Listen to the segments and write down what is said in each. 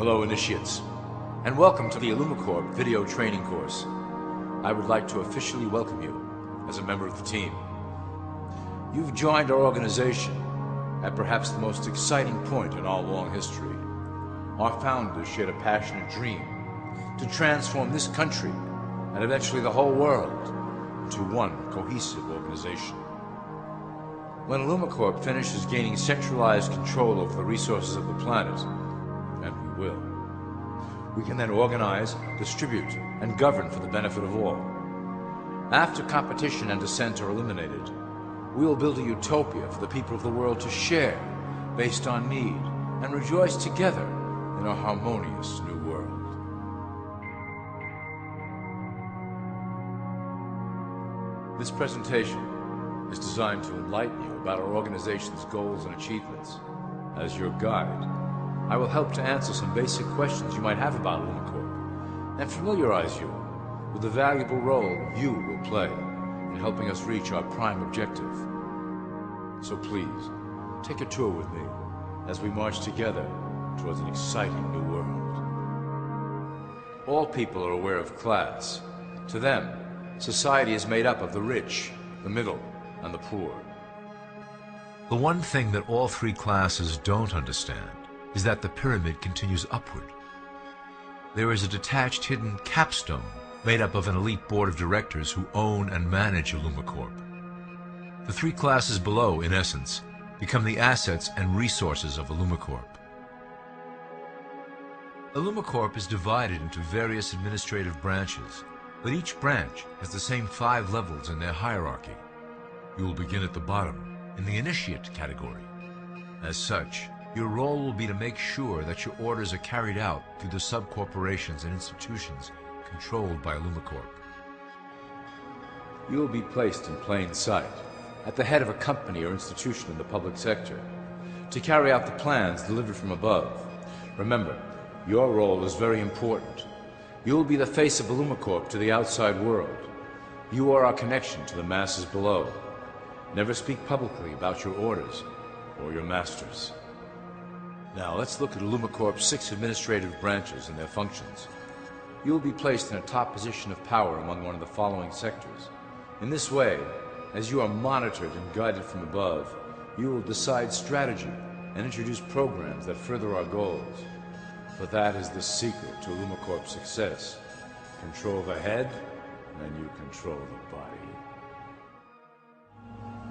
Hello, initiates, and welcome to the Illumicorp video training course. I would like to officially welcome you as a member of the team. You've joined our organization at perhaps the most exciting point in our long history. Our founders shared a passionate dream to transform this country and eventually the whole world into one cohesive organization. When Illumicorp finishes gaining centralized control over the resources of the planet, and we will, we can then organize, distribute, and govern for the benefit of all. After competition and dissent are eliminated, we will build a utopia for the people of the world to share based on need and rejoice together in a harmonious new world. This presentation is designed to enlighten you about our organization's goals and achievements. As your guide, I will help to answer some basic questions you might have about Illumicorp and familiarize you with the valuable role you will play in helping us reach our prime objective. So please, take a tour with me as we march together towards an exciting new world. All people are aware of class. To them, society is made up of the rich, the middle, and the poor. The one thing that all three classes don't understand is that the pyramid continues upward. There is a detached hidden capstone made up of an elite board of directors who own and manage Illumicorp. The three classes below, in essence, become the assets and resources of Illumicorp. Illumicorp is divided into various administrative branches, but each branch has the same 5 levels in their hierarchy. You will begin at the bottom, in the initiate category. As such, your role will be to make sure that your orders are carried out through the sub-corporations and institutions controlled by Illumicorp. You will be placed in plain sight, at the head of a company or institution in the public sector, to carry out the plans delivered from above. Remember, your role is very important. You will be the face of Illumicorp to the outside world. You are our connection to the masses below. Never speak publicly about your orders or your masters. Now let's look at Illumicorp's 6 administrative branches and their functions. You will be placed in a top position of power among one of the following sectors. In this way, as you are monitored and guided from above, you will decide strategy and introduce programs that further our goals. For that is the secret to Illumicorp's success. Control the head, and you control the body.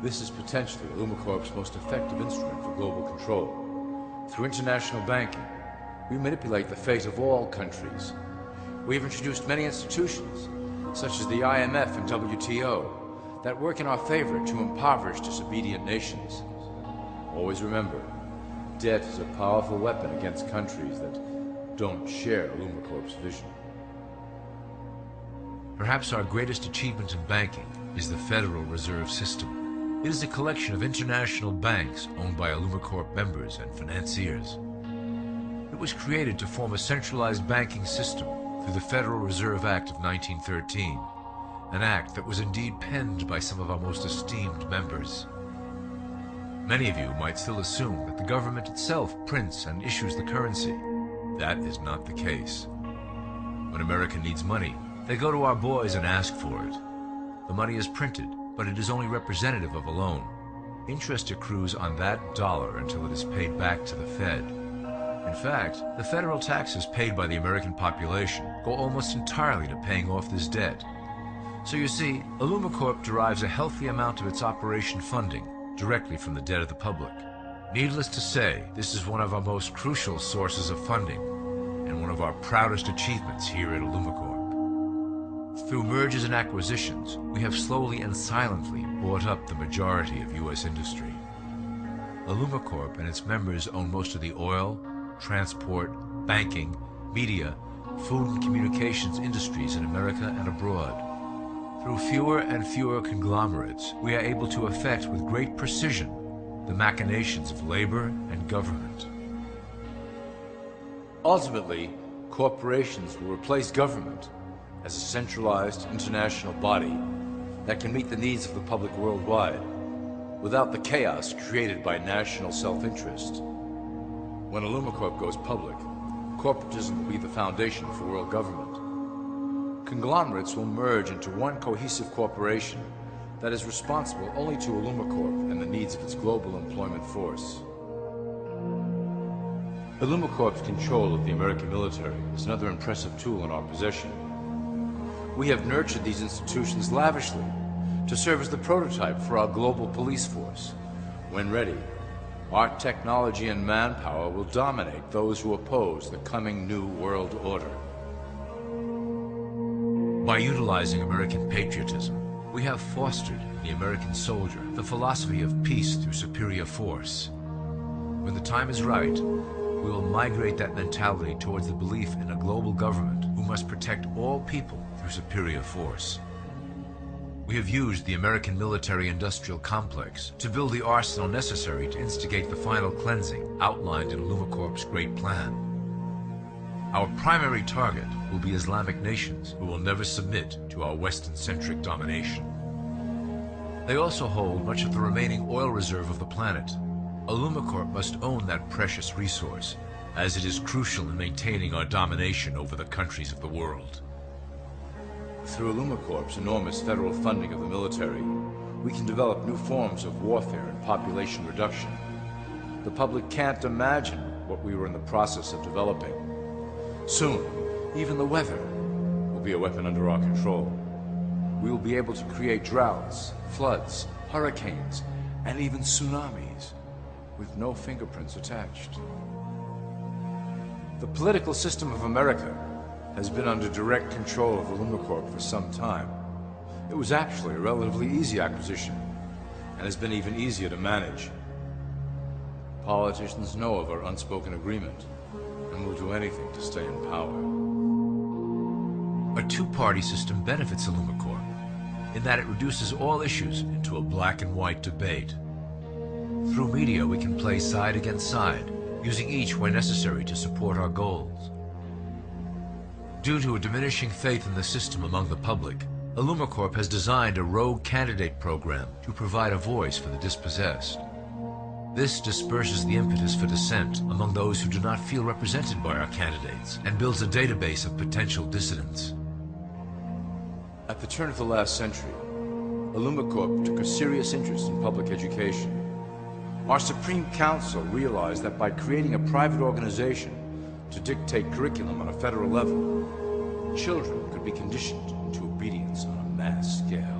This is potentially Illumicorp's most effective instrument for global control. Through international banking, we manipulate the fate of all countries. We have introduced many institutions, such as the IMF and WTO, that work in our favor to impoverish disobedient nations. Always remember, debt is a powerful weapon against countries that don't share Illumicorp's vision. Perhaps our greatest achievement in banking is the Federal Reserve System. It is a collection of international banks owned by Illumicorp members and financiers. It was created to form a centralized banking system through the Federal Reserve Act of 1913, an act that was indeed penned by some of our most esteemed members. Many of you might still assume that the government itself prints and issues the currency. That is not the case. When America needs money, they go to our boys and ask for it. The money is printed, but it is only representative of a loan. Interest accrues on that dollar until it is paid back to the Fed. In fact, the federal taxes paid by the American population go almost entirely to paying off this debt. So you see, Illumicorp derives a healthy amount of its operation funding directly from the debt of the public. Needless to say, this is one of our most crucial sources of funding and one of our proudest achievements here at Illumicorp. Through mergers and acquisitions, we have slowly and silently bought up the majority of U.S. industry. Illumicorp and its members own most of the oil, transport, banking, media, food and communications industries in America and abroad. Through fewer and fewer conglomerates, we are able to effect with great precision the machinations of labor and government. Ultimately, corporations will replace government as a centralized international body that can meet the needs of the public worldwide without the chaos created by national self-interest. When Illumicorp goes public, Corporatism will be the foundation for world government. Conglomerates will merge into one cohesive corporation that is responsible only to Illumicorp and the needs of its global employment force. Illumicorp's control of the American military is another impressive tool in our possession. We have nurtured these institutions lavishly to serve as the prototype for our global police force. When ready, our technology and manpower will dominate those who oppose the coming new world order. By utilizing American patriotism, we have fostered in the American soldier the philosophy of peace through superior force. When the time is right, we will migrate that mentality towards the belief in a global government who must protect all people through superior force. We have used the American military-industrial complex to build the arsenal necessary to instigate the final cleansing outlined in Illumicorp's Great Plan. Our primary target will be Islamic nations who will never submit to our Western-centric domination. They also hold much of the remaining oil reserve of the planet. Illumicorp must own that precious resource, as it is crucial in maintaining our domination over the countries of the world. Through Illumicorp's enormous federal funding of the military, we can develop new forms of warfare and population reduction. The public can't imagine what we were in the process of developing. Soon, even the weather will be a weapon under our control. We will be able to create droughts, floods, hurricanes, and even tsunamis with no fingerprints attached. The political system of America has been under direct control of Illumicorp for some time. It was actually a relatively easy acquisition, and has been even easier to manage. Politicians know of our unspoken agreement, and will do anything to stay in power. A two-party system benefits Illumicorp, in that it reduces all issues into a black and white debate. Through media, we can play side against side, using each where necessary to support our goals. Due to a diminishing faith in the system among the public, Illumicorp has designed a rogue candidate program to provide a voice for the dispossessed. This disperses the impetus for dissent among those who do not feel represented by our candidates and builds a database of potential dissidents. At the turn of the last century, Illumicorp took a serious interest in public education. Our Supreme Council realized that by creating a private organization to dictate curriculum on a federal level, children could be conditioned into obedience on a mass scale.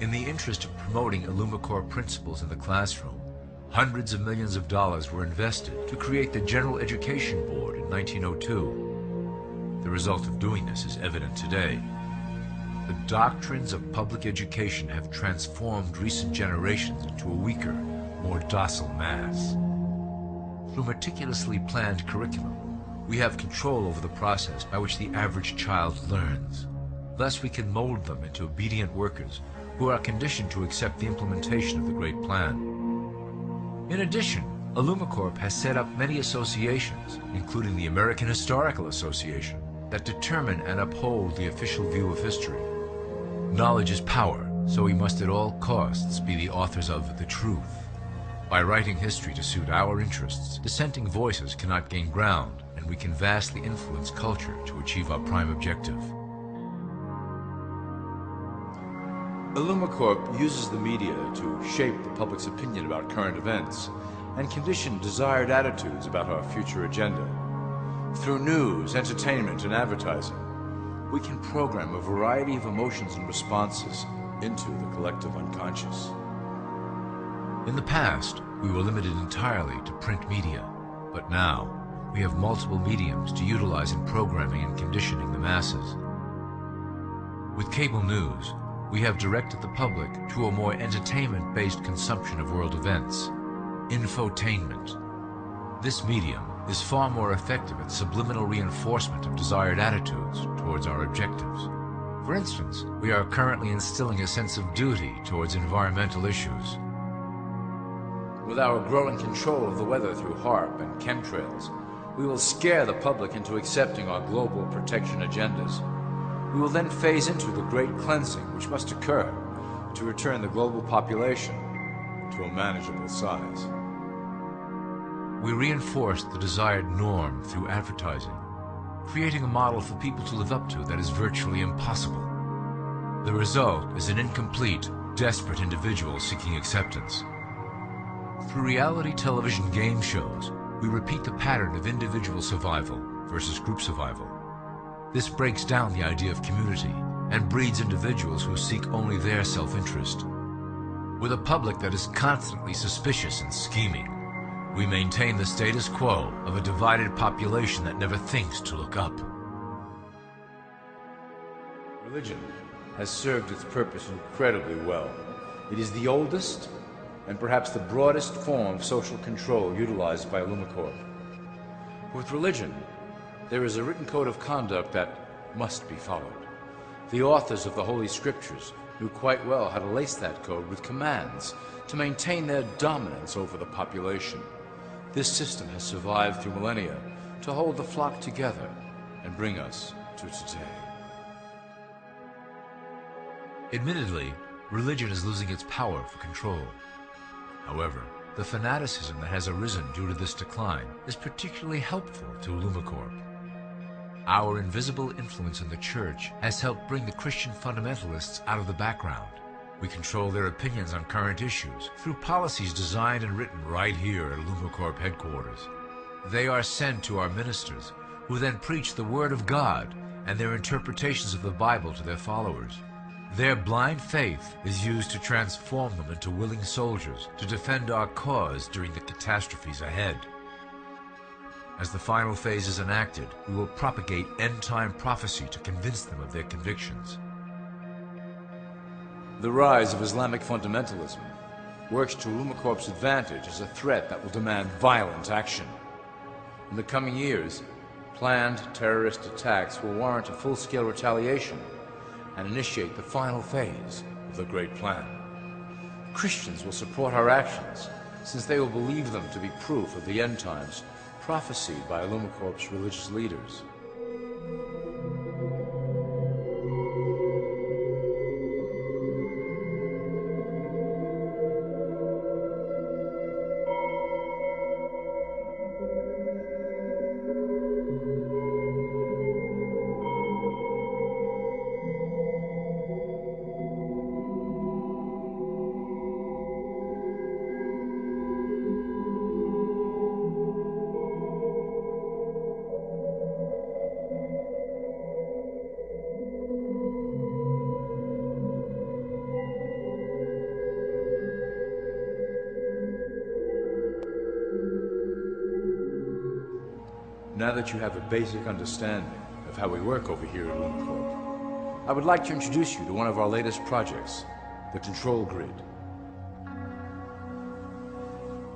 In the interest of promoting Illumicorp principles in the classroom, hundreds of millions of dollars were invested to create the General Education Board in 1902. The result of doing this is evident today. The doctrines of public education have transformed recent generations into a weaker, more docile mass. Through meticulously planned curriculum, we have control over the process by which the average child learns. Thus, we can mold them into obedient workers who are conditioned to accept the implementation of the Great Plan. In addition, Illumicorp has set up many associations, including the American Historical Association, that determine and uphold the official view of history. Knowledge is power, so we must at all costs be the authors of the truth. By writing history to suit our interests, dissenting voices cannot gain ground, and we can vastly influence culture to achieve our prime objective. Illumicorp uses the media to shape the public's opinion about current events and condition desired attitudes about our future agenda. Through news, entertainment, and advertising, we can program a variety of emotions and responses into the collective unconscious. In the past, we were limited entirely to print media, but now we have multiple mediums to utilize in programming and conditioning the masses. With cable news, we have directed the public to a more entertainment-based consumption of world events, infotainment. This medium is far more effective at subliminal reinforcement of desired attitudes towards our objectives. For instance, we are currently instilling a sense of duty towards environmental issues. With our growing control of the weather through HAARP and chemtrails, we will scare the public into accepting our global protection agendas. We will then phase into the great cleansing which must occur to return the global population to a manageable size. We reinforce the desired norm through advertising, creating a model for people to live up to that is virtually impossible. The result is an incomplete, desperate individual seeking acceptance. Through reality television game shows, we repeat the pattern of individual survival versus group survival. This breaks down the idea of community and breeds individuals who seek only their self-interest. With a public that is constantly suspicious and scheming, we maintain the status quo of a divided population that never thinks to look up. Religion has served its purpose incredibly well. It is the oldest and perhaps the broadest form of social control utilized by Illumicorp. With religion, there is a written code of conduct that must be followed. The authors of the Holy Scriptures knew quite well how to lace that code with commands to maintain their dominance over the population. This system has survived through millennia to hold the flock together and bring us to today. Admittedly, religion is losing its power for control. However, the fanaticism that has arisen due to this decline is particularly helpful to Illumicorp. Our invisible influence in the Church has helped bring the Christian fundamentalists out of the background. We control their opinions on current issues through policies designed and written right here at Illumicorp headquarters. They are sent to our ministers, who then preach the Word of God and their interpretations of the Bible to their followers. Their blind faith is used to transform them into willing soldiers to defend our cause during the catastrophes ahead. As the final phase is enacted, we will propagate end-time prophecy to convince them of their convictions. The rise of Islamic fundamentalism works to Illumicorp's advantage as a threat that will demand violent action. In the coming years, planned terrorist attacks will warrant a full-scale retaliation and initiate the final phase of the Great Plan. Christians will support our actions, since they will believe them to be proof of the end times prophesied by Illumicorp's religious leaders. Now that you have a basic understanding of how we work over here at Illumicorp, I would like to introduce you to one of our latest projects, the Control Grid.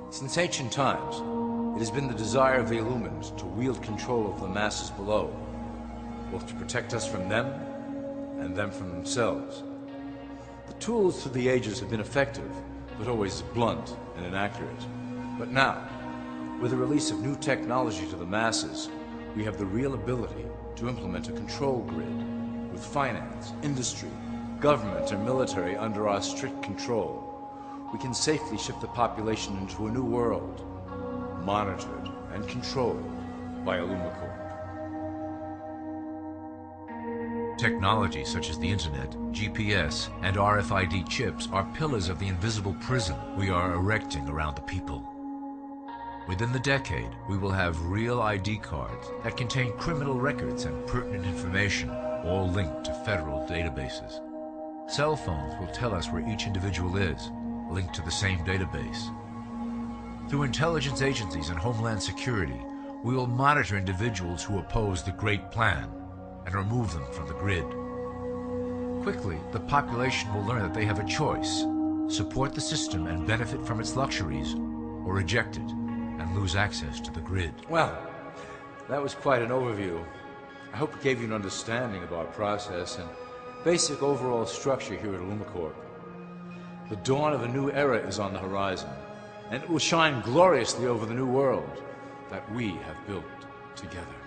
Since ancient times, it has been the desire of the Illuminati to wield control of the masses below, both to protect us from them and them from themselves. The tools through the ages have been effective, but always blunt and inaccurate. But now, with the release of new technology to the masses, we have the real ability to implement a control grid with finance, industry, government, and military under our strict control. We can safely shift the population into a new world, monitored and controlled by Illumicorp. Technology such as the Internet, GPS, and RFID chips are pillars of the invisible prison we are erecting around the people. Within the decade, we will have real ID cards that contain criminal records and pertinent information, all linked to federal databases. Cell phones will tell us where each individual is, linked to the same database. Through intelligence agencies and Homeland Security, we will monitor individuals who oppose the Great Plan and remove them from the grid. Quickly, the population will learn that they have a choice: support the system and benefit from its luxuries, or reject it and lose access to the grid. Well, that was quite an overview. I hope it gave you an understanding of our process and basic overall structure here at Illumicorp. The dawn of a new era is on the horizon, and it will shine gloriously over the new world that we have built together.